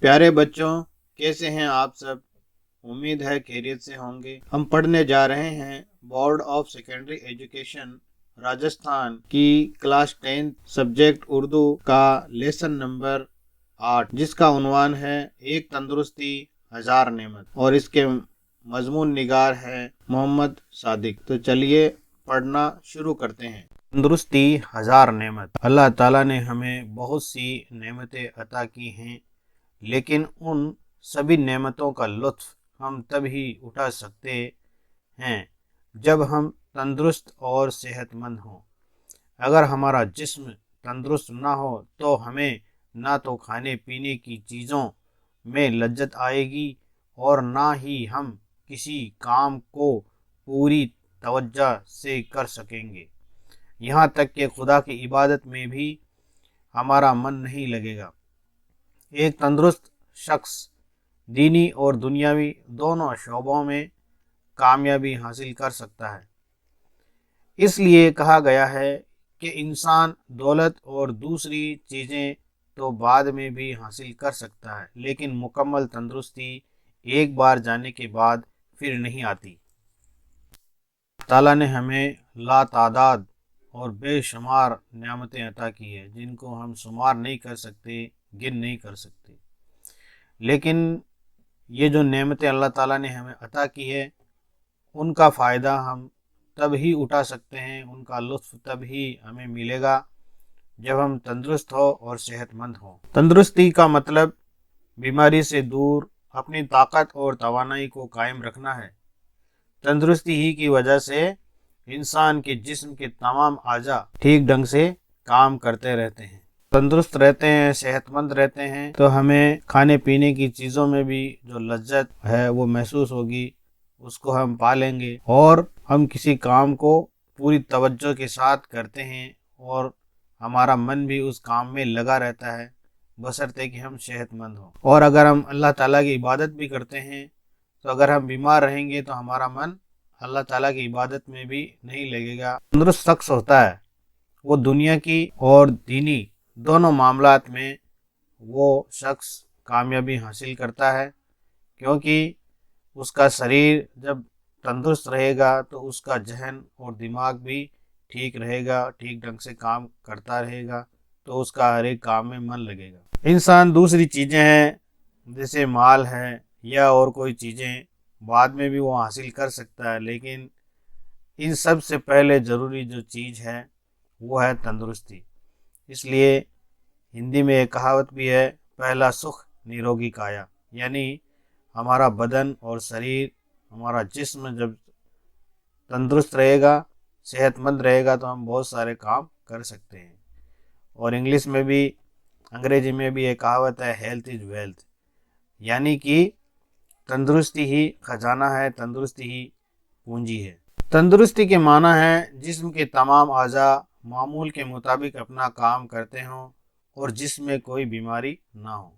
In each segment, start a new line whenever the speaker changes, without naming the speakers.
پیارے بچوں، کیسے ہیں آپ سب؟ امید ہے خیریت سے ہوں گے۔ ہم پڑھنے جا رہے ہیں board of secondary education Rajasthan کی کلاس 10 سبجیکٹ اردو کا لیسن نمبر 8، جس کا عنوان ہے ایک تندرستی ہزار نعمت، اور اس کے مضمون نگار ہے محمد صادق۔ تو چلیے پڑھنا شروع کرتے ہیں۔ تندرستی ہزار نعمت۔ اللہ تعالیٰ نے ہمیں بہت سی نعمتیں عطا کی ہیں، لیکن ان سبھی نعمتوں کا لطف ہم تب ہی اٹھا سکتے ہیں جب ہم تندرست اور صحت مند ہوں۔ اگر ہمارا جسم تندرست نہ ہو تو ہمیں نہ تو کھانے پینے کی چیزوں میں لذت آئے گی اور نہ ہی ہم کسی کام کو پوری توجہ سے کر سکیں گے، یہاں تک کہ خدا کی عبادت میں بھی ہمارا من نہیں لگے گا۔ ایک تندرست شخص دینی اور دنیاوی دونوں شعبوں میں کامیابی حاصل کر سکتا ہے۔ اس لیے کہا گیا ہے کہ انسان دولت اور دوسری چیزیں تو بعد میں بھی حاصل کر سکتا ہے، لیکن مکمل تندرستی ایک بار جانے کے بعد پھر نہیں آتی۔ تعالیٰ نے ہمیں لا تعداد اور بے شمار نعمتیں عطا کی ہیں، جن کو ہم شمار نہیں کر سکتے، گن نہیں کر سکتے۔ لیکن یہ جو نعمتیں اللہ تعالیٰ نے ہمیں عطا کی ہے، ان کا فائدہ ہم تب ہی اٹھا سکتے ہیں، ان کا لطف تب ہی ہمیں ملے گا جب ہم تندرست ہو اور صحت مند ہوں۔ تندرستی کا مطلب بیماری سے دور اپنی طاقت اور توانائی کو قائم رکھنا ہے۔ تندرستی ہی کی وجہ سے انسان کے جسم کے تمام اعضاء ٹھیک ڈھنگ سے کام کرتے رہتے ہیں۔ تندرست رہتے ہیں، صحت مند رہتے ہیں تو ہمیں کھانے پینے کی چیزوں میں بھی جو لذت ہے وہ محسوس ہوگی، اس کو ہم پا لیں گے، اور ہم کسی کام کو پوری توجہ کے ساتھ کرتے ہیں اور ہمارا من بھی اس کام میں لگا رہتا ہے، بشرطے کہ ہم صحت مند ہوں۔ اور اگر ہم اللہ تعالیٰ کی عبادت بھی کرتے ہیں تو اگر ہم بیمار رہیں گے تو ہمارا من اللہ تعالیٰ کی عبادت میں بھی نہیں لگے گا۔ تندرست شخص ہوتا ہے وہ دنیا کی اور دینی دونوں معاملات میں وہ شخص کامیابی حاصل کرتا ہے، کیونکہ اس کا شریر جب تندرست رہے گا تو اس کا ذہن اور دماغ بھی ٹھیک رہے گا، ٹھیک ڈھنگ سے کام کرتا رہے گا، تو اس کا ہر ایک کام میں من لگے گا۔ انسان دوسری چیزیں ہیں جیسے مال ہے یا اور کوئی چیزیں بعد میں بھی وہ حاصل کر سکتا ہے، لیکن ان سب سے پہلے ضروری جو چیز ہے وہ ہے تندرستی۔ اس لیے ہندی میں ایک کہاوت بھی ہے، پہلا سکھ نیروگی کایا، یعنی ہمارا بدن اور شریر، ہمارا جسم جب تندرست رہے گا، صحت مند رہے گا تو ہم بہت سارے کام کر سکتے ہیں۔ اور انگلش میں بھی، انگریزی میں بھی ایک کہاوت ہے، ہیلتھ از ویلتھ، یعنی کہ تندرستی ہی خزانہ ہے، تندرستی ہی پونجی ہے۔ تندرستی کے معنی ہے جسم کے تمام اعضاء معمول کے مطابق اپنا کام کرتے ہوں اور جسم میں کوئی بیماری نہ ہو،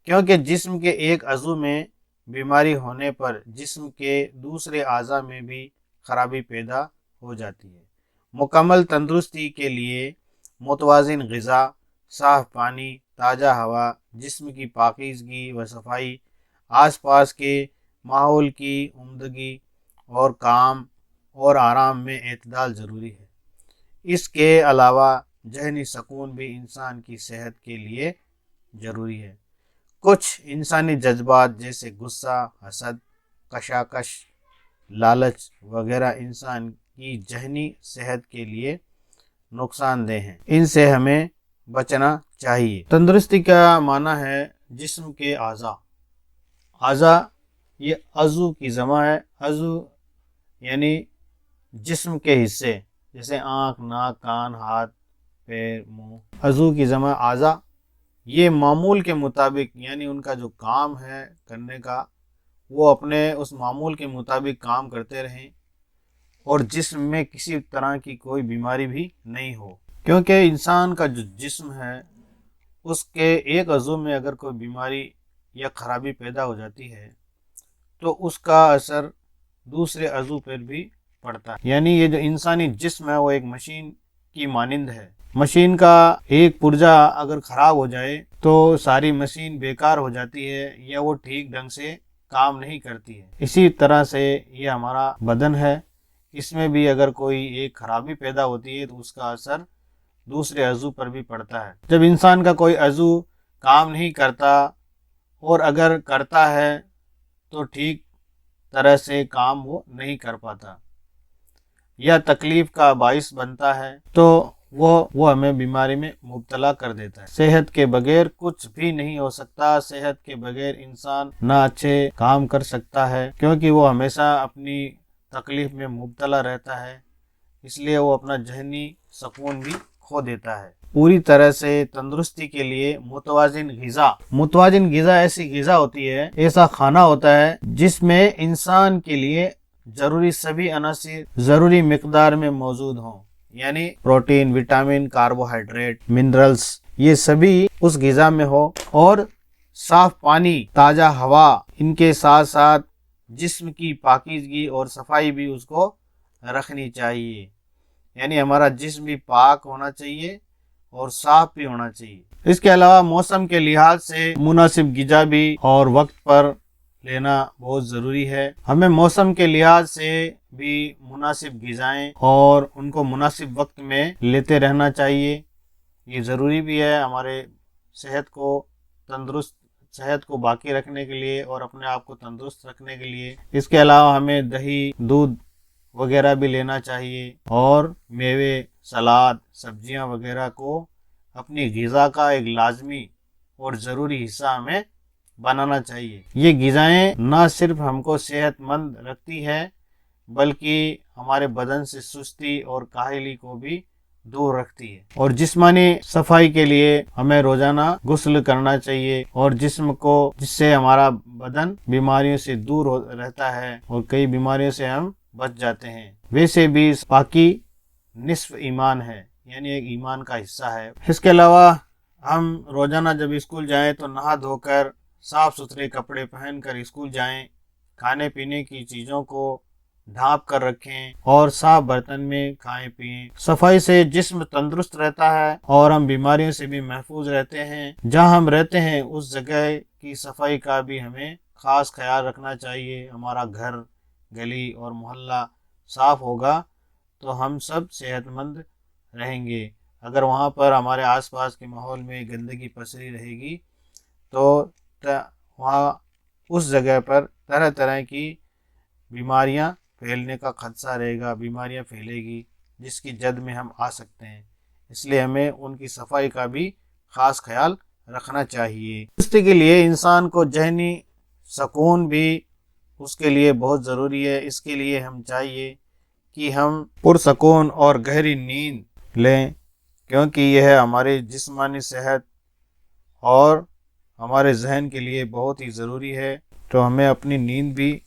کیونکہ جسم کے ایک عضو میں بیماری ہونے پر جسم کے دوسرے اعضاء میں بھی خرابی پیدا ہو جاتی ہے۔ مکمل تندرستی کے لیے متوازن غذا، صاف پانی، تازہ ہوا، جسم کی پاکیزگی و صفائی، آس پاس کے ماحول کی عمدگی اور کام اور آرام میں اعتدال ضروری ہے۔ اس کے علاوہ ذہنی سکون بھی انسان کی صحت کے لیے ضروری ہے۔ کچھ انسانی جذبات جیسے غصہ، حسد، کشاکش، لالچ وغیرہ انسان کی ذہنی صحت کے لیے نقصان دہ ہیں، ان سے ہمیں بچنا چاہیے۔ تندرستی کا معنی ہے جسم کے اعضاء۔ اعضاء یہ عضو کی جمع ہے، عضو یعنی جسم کے حصے، جیسے آنکھ، ناک، کان، ہاتھ، پیر، منہ۔ عضو کی جمع اعضاء، یہ معمول کے مطابق، یعنی ان کا جو کام ہے کرنے کا، وہ اپنے اس معمول کے مطابق کام کرتے رہیں اور جسم میں کسی طرح کی کوئی بیماری بھی نہیں ہو، کیونکہ انسان کا جو جسم ہے اس کے ایک عضو میں اگر کوئی بیماری یا خرابی پیدا ہو جاتی ہے تو اس کا اثر دوسرے عضو پر بھی پڑتا ہے۔ یعنی یہ جو انسانی جسم ہے وہ ایک مشین کی مانند ہے، مشین کا ایک پرزا اگر خراب ہو جائے تو ساری مشین بیکار ہو جاتی ہے یا وہ ٹھیک ڈھنگ سے کام نہیں کرتی ہے۔ اسی طرح سے یہ ہمارا بدن ہے، اس میں بھی اگر کوئی ایک خرابی پیدا ہوتی ہے تو اس کا اثر دوسرے عضو پر بھی پڑتا ہے۔ جب انسان کا کوئی عضو کام نہیں کرتا اور اگر کرتا ہے تو ٹھیک طرح سے کام وہ نہیں کر پاتا یا تکلیف کا باعث بنتا ہے تو وہ ہمیں بیماری میں مبتلا کر دیتا ہے۔ صحت کے بغیر کچھ بھی نہیں ہو سکتا، صحت کے بغیر انسان نہ اچھے کام کر سکتا ہے، کیونکہ وہ ہمیشہ اپنی تکلیف میں مبتلا رہتا ہے، اس لیے وہ اپنا ذہنی سکون بھی کھو دیتا ہے۔ پوری طرح سے تندرستی کے لیے متوازن غذا ایسی غذا ہوتی ہے، ایسا کھانا ہوتا ہے جس میں انسان کے لیے ضروری سبھی عناصر ضروری مقدار میں موجود ہوں، یعنی پروٹین، وٹامن، کاربوہائیڈریٹ، منرلز، یہ سبھی اس غذا میں ہو، اور صاف پانی، تازہ ہوا، ان کے ساتھ ساتھ جسم کی پاکیزگی اور صفائی بھی اس کو رکھنی چاہیے، یعنی ہمارا جسم بھی پاک ہونا چاہیے اور صاف بھی ہونا چاہیے۔ اس کے علاوہ موسم کے لحاظ سے مناسب غذا بھی اور وقت پر لینا بہت ضروری ہے۔ ہمیں موسم کے لحاظ سے بھی مناسب غذائیں اور ان کو مناسب وقت میں لیتے رہنا چاہیے، یہ ضروری بھی ہے ہمارے صحت کو باقی رکھنے کے لیے اور اپنے آپ کو تندرست رکھنے کے لیے۔ اس کے علاوہ ہمیں دہی، دودھ وغیرہ بھی لینا چاہیے اور میوے، سلاد، سبزیاں وغیرہ کو اپنی غذا کا ایک لازمی اور ضروری حصہ ہمیں بنانا چاہیے۔ یہ غذائیں نہ صرف ہم کو صحت مند رکھتی ہے بلکہ ہمارے بدن سے سستی اور کاہلی کو بھی دور رکھتی ہے۔ اور جسمانی صفائی کے لیے ہمیں روزانہ غسل کرنا چاہیے اور جس سے ہمارا بدن بیماریوں سے دور رہتا ہے اور کئی بیماریوں سے ہم بچ جاتے ہیں۔ ویسے بھی پاکی نصف ایمان ہے، یعنی ایک ایمان کا حصہ ہے۔ اس کے علاوہ ہم روزانہ جب اسکول جائیں تو نہا دھو کر صاف ستھرے کپڑے پہن کر اسکول جائیں، کھانے پینے کی چیزوں کو ڈھانپ کر رکھیں اور صاف برتن میں کھائیں پئیں۔ صفائی سے جسم تندرست رہتا ہے اور ہم بیماریوں سے بھی محفوظ رہتے ہیں۔ جہاں ہم رہتے ہیں اس جگہ کی صفائی کا بھی ہمیں خاص خیال رکھنا چاہیے۔ ہمارا گھر، گلی اور محلہ صاف ہوگا تو ہم سب صحت مند رہیں گے۔ اگر وہاں پر ہمارے آس پاس کے ماحول میں گندگی پسری رہے گی تو وہاں اس جگہ پر طرح طرح کی بیماریاں پھیلنے کا خدشہ رہے گا، بیماریاں پھیلے گی جس کی جد میں ہم آ سکتے ہیں، اس لیے ہمیں ان کی صفائی کا بھی خاص خیال رکھنا چاہیے۔ اس کے لیے انسان کو ذہنی سکون بھی اس کے لیے بہت ضروری ہے۔ اس کے لیے ہم چاہیے کہ ہم پرسکون اور گہری نیند لیں، کیونکہ یہ ہماری جسمانی صحت اور ہمارے ذہن کے لیے بہت ہی ضروری ہے، تو ہمیں اپنی نیند بھی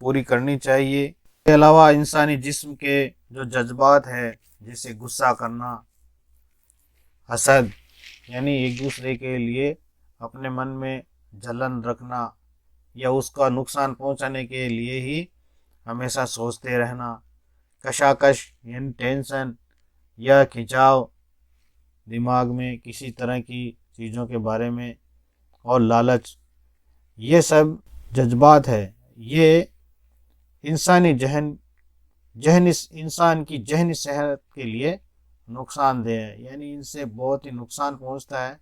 پوری کرنی چاہیے۔ اس کے علاوہ انسانی جسم کے جو جذبات ہے جیسے غصہ کرنا، حسد، یعنی ایک دوسرے کے لیے اپنے من میں جلن رکھنا یا اس کا نقصان پہنچانے کے لیے ہی ہمیشہ سوچتے رہنا، کشاکش یعنی ٹینشن یا کھنچاؤ دماغ میں کسی طرح کی چیزوں کے بارے میں، اور لالچ، یہ سب جذبات ہے، یہ انسان کی ذہنی صحت کے لیے نقصان دہ ہے، یعنی ان سے بہت ہی نقصان پہنچتا ہے،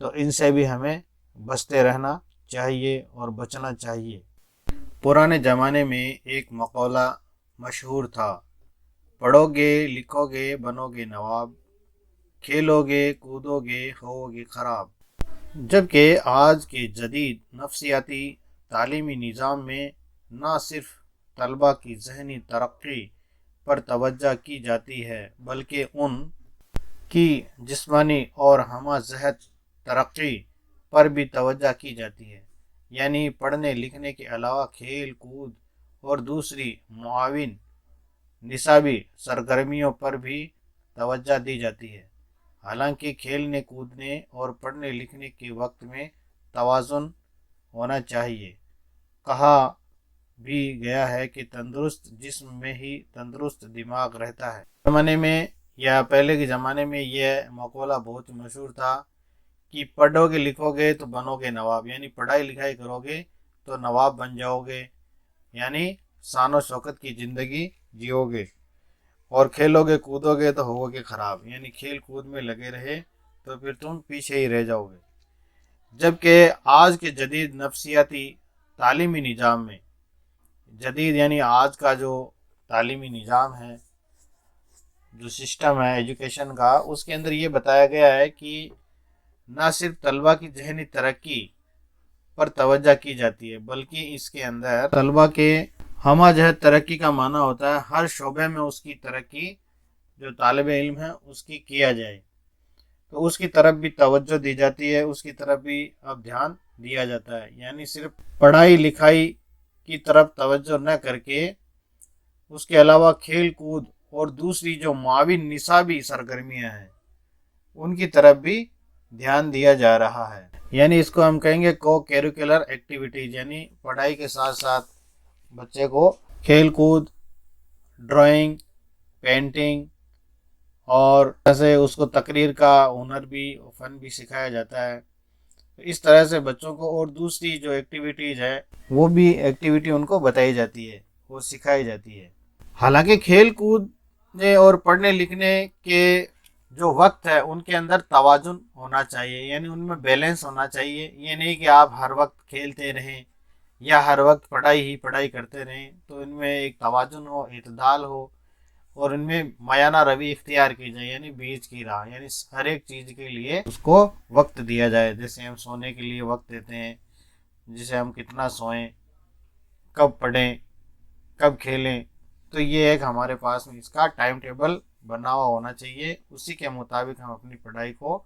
تو ان سے بھی ہمیں بچتے رہنا چاہیے اور بچنا چاہیے۔ پرانے زمانے میں ایک مقولہ مشہور تھا، پڑھو گے، لکھو گے، بنو گے نواب، کھیلو گے، کودو گے، ہو گے خراب۔ جبکہ آج کے جدید نفسیاتی تعلیمی نظام میں نہ صرف طلباء کی ذہنی ترقی پر توجہ کی جاتی ہے بلکہ ان کی جسمانی اور ہمہ جہت ترقی پر بھی توجہ کی جاتی ہے، یعنی پڑھنے لکھنے کے علاوہ کھیل کود اور دوسری معاون نصابی سرگرمیوں پر بھی توجہ دی جاتی ہے۔ حالانکہ کھیلنے کودنے اور پڑھنے لکھنے کے وقت میں توازن ہونا چاہیے۔ کہا بھی گیا ہے کہ تندرست جسم میں ہی تندرست دماغ رہتا ہے۔ زمانے میں یا پہلے کے زمانے میں یہ مقولہ بہت مشہور تھا کہ پڑھو گے لکھو گے تو بنو گے نواب، یعنی پڑھائی لکھائی کرو گے تو نواب بن جاؤ گے، یعنی شان و شوکت کی زندگی جیو گے، اور کھیلو گے کودو گے تو ہوگو گے خراب، یعنی کھیل کود میں لگے رہے تو پھر تم پیچھے ہی رہ جاؤ گے۔ جبکہ آج کے جدید نفسیاتی تعلیمی نظام میں، جدید یعنی آج کا جو تعلیمی نظام ہے، جو سسٹم ہے ایجوکیشن کا، اس کے اندر یہ بتایا گیا ہے کہ نہ صرف طلبہ کی ذہنی ترقی پر توجہ کی جاتی ہے، بلکہ اس کے اندر طلبہ کے ہمہ جہت ترقی کا معنی ہوتا ہے ہر شعبے میں اس کی ترقی، جو طالب علم ہے اس کی کیا جائے، تو اس کی طرف بھی توجہ دی جاتی ہے، اس کی طرف بھی اب دھیان دیا جاتا ہے، یعنی صرف پڑھائی لکھائی کی طرف توجہ نہ کر کے اس کے علاوہ کھیل کود اور دوسری جو معاون نصابی سرگرمیاں ہیں ان کی طرف بھی دھیان دیا جا رہا ہے، یعنی اس کو ہم کہیں گے کو کیریکولر ایکٹیویٹیز، یعنی پڑھائی کے ساتھ ساتھ بچے کو کھیل کود، ڈرائنگ، پینٹنگ، اور ایسے اس کو تقریر کا ہنر بھی، فن بھی سکھایا جاتا ہے۔ اس طرح سے بچوں کو اور دوسری جو ایکٹیویٹیز ہے وہ بھی ایکٹیویٹی ان کو بتائی جاتی ہے، وہ سکھائی جاتی ہے۔ حالانکہ کھیل کود اور پڑھنے لکھنے کے جو وقت ہے ان کے اندر توازن ہونا چاہیے، یعنی ان میں بیلنس ہونا چاہیے، یہ نہیں کہ آپ ہر وقت کھیلتے رہیں یا ہر وقت پڑھائی ہی پڑھائی کرتے رہیں، تو ان میں ایک توازن ہو، اعتدال ہو، اور ان میں میانہ روی اختیار کی جائے، یعنی بیچ کی راہ، یعنی ہر ایک چیز کے لیے اس کو وقت دیا جائے، جیسے ہم سونے کے لیے وقت دیتے ہیں، جسے ہم کتنا سوئیں، کب پڑھیں، کب کھیلیں، تو یہ ایک ہمارے پاس میں اس کا ٹائم ٹیبل بنا ہوا ہونا چاہیے، اسی کے مطابق ہم اپنی پڑھائی کو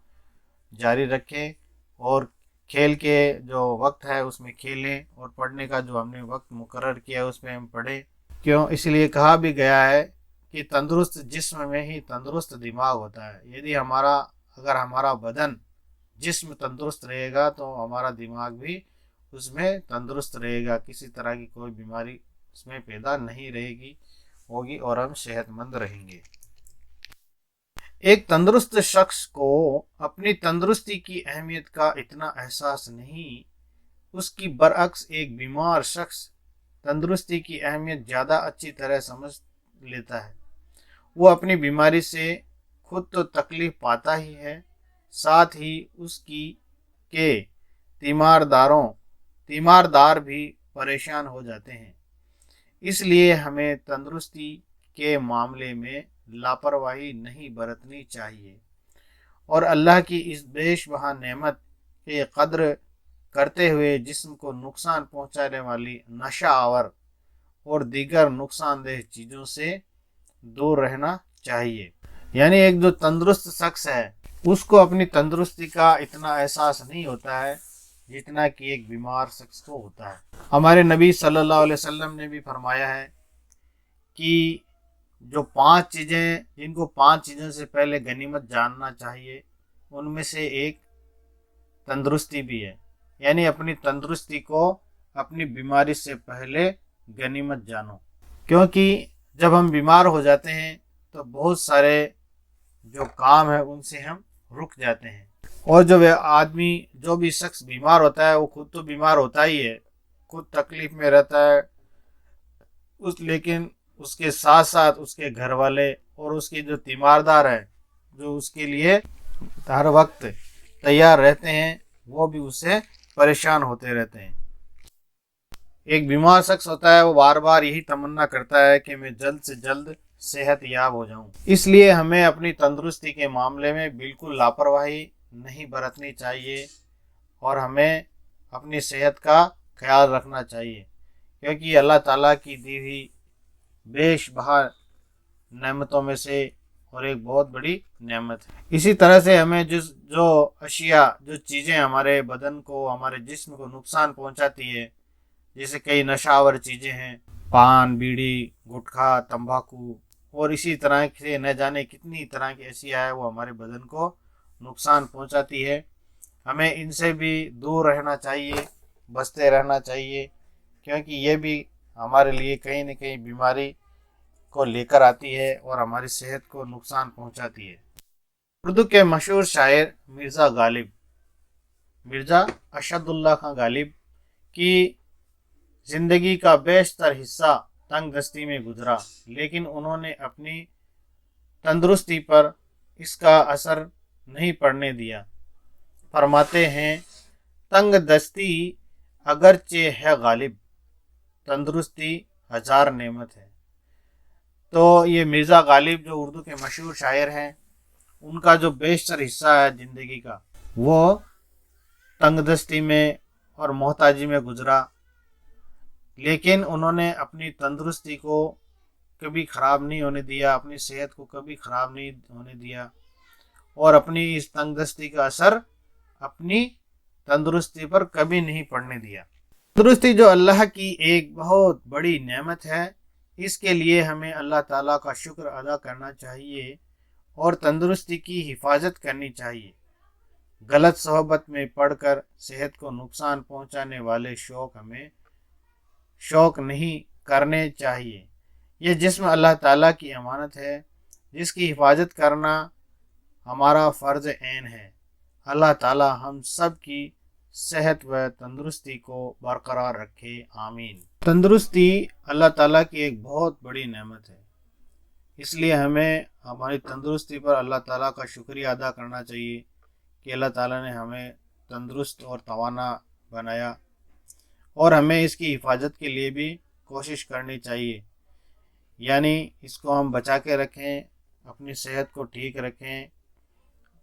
جاری رکھیں، اور کھیل کے جو وقت ہے اس میں کھیلیں، اور پڑھنے کا جو ہم نے وقت مقرر کیا اس میں ہم پڑھیں۔ کیوں؟ اس لیے کہا بھی گیا ہے کہ تندرست جسم میں ہی تندرست دماغ ہوتا ہے، یعنی اگر ہمارا بدن جسم تندرست رہے گا تو ہمارا دماغ بھی اس میں تندرست رہے گا، کسی طرح کی کوئی بیماری اس میں پیدا نہیں ہوگی اور ہم صحت مند رہیں گے۔ ایک تندرست شخص کو اپنی تندرستی کی اہمیت کا اتنا احساس نہیں، اس کی برعکس ایک بیمار شخص تندرستی کی اہمیت زیادہ اچھی طرح سمجھ لیتا ہے۔ وہ اپنی بیماری سے خود تو تکلیف پاتا ہی ہے، ساتھ ہی اس کے تیماردار بھی پریشان ہو جاتے ہیں۔ اس لیے ہمیں تندرستی کے معاملے میں لاپرواہی نہیں برتنی چاہیے، اور اللہ کی اس بیش بہا نعمت کی قدر کرتے ہوئے جسم کو نقصان پہنچانے والی نشہ آور اور دیگر نقصان دہ چیزوں سے دور رہنا چاہیے۔ یعنی ایک جو تندرست شخص ہے اس کو اپنی تندرستی کا اتنا احساس نہیں ہوتا ہے جتنا کہ ایک بیمار شخص کو ہوتا ہے۔ ہمارے نبی صلی اللہ علیہ وسلم نے بھی فرمایا ہے کہ جو 5 چیزیں، جن کو 5 چیزوں سے پہلے غنیمت جاننا چاہیے، ان میں سے ایک تندرستی بھی ہے، یعنی اپنی تندرستی کو اپنی بیماری سے پہلے غنیمت جانو، کیونکہ جب ہم بیمار ہو جاتے ہیں تو بہت سارے جو کام ہیں ان سے ہم رک جاتے ہیں، اور جو جو بھی شخص بیمار ہوتا ہے وہ خود تو بیمار ہوتا ہی ہے، خود تکلیف میں رہتا ہے، لیکن اس کے ساتھ ساتھ اس کے گھر والے اور اس کے جو تیماردار ہیں جو اس کے لیے ہر وقت تیار رہتے ہیں، وہ بھی اس سے پریشان ہوتے رہتے ہیں۔ ایک بیمار شخص ہوتا ہے وہ بار بار یہی تمنا کرتا ہے کہ میں جلد سے جلد صحت یاب ہو جاؤں، اس لیے ہمیں اپنی تندرستی کے معاملے میں بالکل لاپرواہی نہیں برتنی چاہیے، اور ہمیں اپنی صحت کا خیال رکھنا چاہیے، کیونکہ یہ اللہ تعالیٰ کی دی ہوئی بیش بہا نعمتوں میں سے اور ایک بہت بڑی نعمت ہے۔ اسی طرح سے ہمیں جو اشیاء، جو چیزیں ہمارے بدن کو، ہمارے جسم کو نقصان پہنچاتی ہے، جیسے کئی نشہ آور چیزیں ہیں، پان، بیڑی، گٹکھا، تمباکو، اور اسی طرح سے نہ جانے کتنی طرح کی اشیاء ہے وہ ہمارے بدن کو نقصان پہنچاتی ہے، ہمیں ان سے بھی دور رہنا چاہیے، بچتے رہنا چاہیے، کیونکہ یہ بھی ہمارے لیے کہیں نہ کہیں بیماری کو لے کر آتی ہے اور ہماری صحت کو نقصان پہنچاتی ہے۔ اردو کے مشہور شاعر مرزا اشد اللہ خان غالب کی زندگی کا بیشتر حصہ تنگ دستی میں گزرا، لیکن انہوں نے اپنی تندرستی پر اس کا اثر نہیں پڑنے دیا۔ فرماتے ہیں، تنگ دستی اگرچہ ہے غالب، تندرستی ہزار نعمت ہے۔ تو یہ مرزا غالب جو اردو کے مشہور شاعر ہیں، ان کا جو بیشتر حصہ ہے زندگی کا وہ تنگ دستی میں اور محتاجی میں گزرا، لیکن انہوں نے اپنی تندرستی کو کبھی خراب نہیں ہونے دیا، اپنی صحت کو کبھی خراب نہیں ہونے دیا، اور اپنی اس تنگ دستی کا اثر اپنی تندرستی پر کبھی نہیں پڑنے دیا۔ تندرستی جو اللہ کی ایک بہت بڑی نعمت ہے، اس کے لیے ہمیں اللہ تعالیٰ کا شکر ادا کرنا چاہیے اور تندرستی کی حفاظت کرنی چاہیے۔ غلط صحبت میں پڑھ کر صحت کو نقصان پہنچانے والے شوق نہیں کرنے چاہیے۔ یہ جسم اللہ تعالیٰ کی امانت ہے، جس کی حفاظت کرنا ہمارا فرض عین ہے۔ اللہ تعالیٰ ہم سب کی صحت و تندرستی کو برقرار رکھے، آمین۔ تندرستی اللہ تعالیٰ کی ایک بہت بڑی نعمت ہے، اس لیے ہمیں ہماری تندرستی پر اللہ تعالیٰ کا شکریہ ادا کرنا چاہیے کہ اللہ تعالیٰ نے ہمیں تندرست اور توانا بنایا، اور ہمیں اس کی حفاظت کے لیے بھی کوشش کرنی چاہیے، یعنی اس کو ہم بچا کے رکھیں، اپنی صحت کو ٹھیک رکھیں،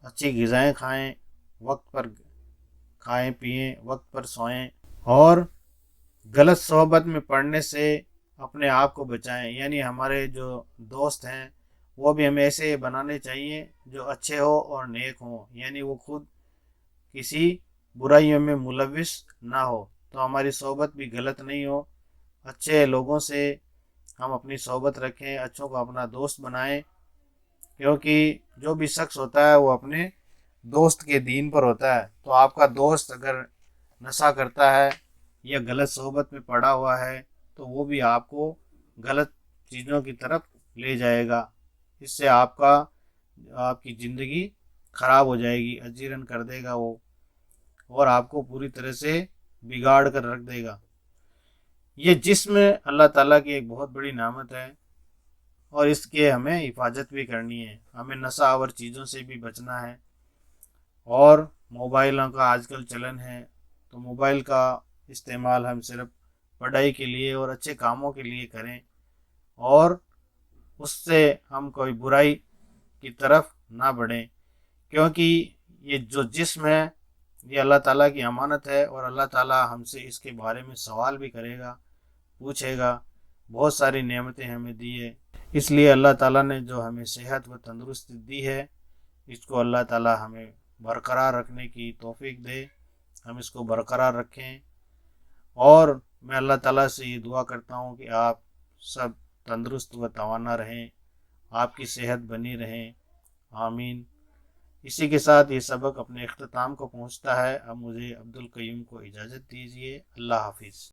اچھی غذائیں کھائیں، وقت پر کھائیں پئیں، وقت پر سوئیں، اور غلط صحبت میں پڑنے سے اپنے آپ کو بچائیں۔ یعنی ہمارے جو دوست ہیں وہ بھی ہمیں ایسے بنانے چاہیے جو اچھے ہو اور نیک ہوں، یعنی وہ خود کسی برائیوں میں ملوث نہ ہو، تو ہماری صحبت بھی غلط نہیں ہو۔ اچھے لوگوں سے ہم اپنی صحبت رکھیں، اچھوں کو اپنا دوست بنائیں، کیونکہ جو بھی شخص ہوتا ہے وہ اپنے دوست کے دین پر ہوتا ہے۔ تو آپ کا دوست اگر نشہ کرتا ہے یا غلط صحبت میں پڑا ہوا ہے تو وہ بھی آپ کو غلط چیزوں کی طرف لے جائے گا، اس سے آپ کی زندگی خراب ہو جائے گی، اجیرن کر دے گا وہ، اور آپ کو پوری طرح سے بگاڑ کر رکھ دے گا۔ یہ جسم اللہ تعالیٰ کی ایک بہت بڑی نعمت ہے، اور اس کے ہمیں حفاظت بھی کرنی ہے، ہمیں نشہ آور چیزوں سے بھی بچنا ہے، اور موبائلوں کا آج کل چلن ہے، تو موبائل کا استعمال ہم صرف پڑھائی کے لیے اور اچھے کاموں کے لیے کریں، اور اس سے ہم کوئی برائی کی طرف نہ بڑھیں، کیونکہ یہ جو جسم ہے یہ اللہ تعالیٰ کی امانت ہے، اور اللہ تعالیٰ ہم سے اس کے بارے میں سوال بھی کرے گا، پوچھے گا۔ بہت ساری نعمتیں ہمیں دی ہے، اس لیے اللہ تعالیٰ نے جو ہمیں صحت و تندرستی دی ہے، اس کو اللہ تعالیٰ ہمیں برقرار رکھنے کی توفیق دے، ہم اس کو برقرار رکھیں، اور میں اللہ تعالیٰ سے یہ دعا کرتا ہوں کہ آپ سب تندرست و توانا رہیں، آپ کی صحت بنی رہیں، آمین۔ اسی کے ساتھ یہ سبق اپنے اختتام کو پہنچتا ہے۔ اب مجھے عبدالقیوم کو اجازت دیجیے، اللہ حافظ۔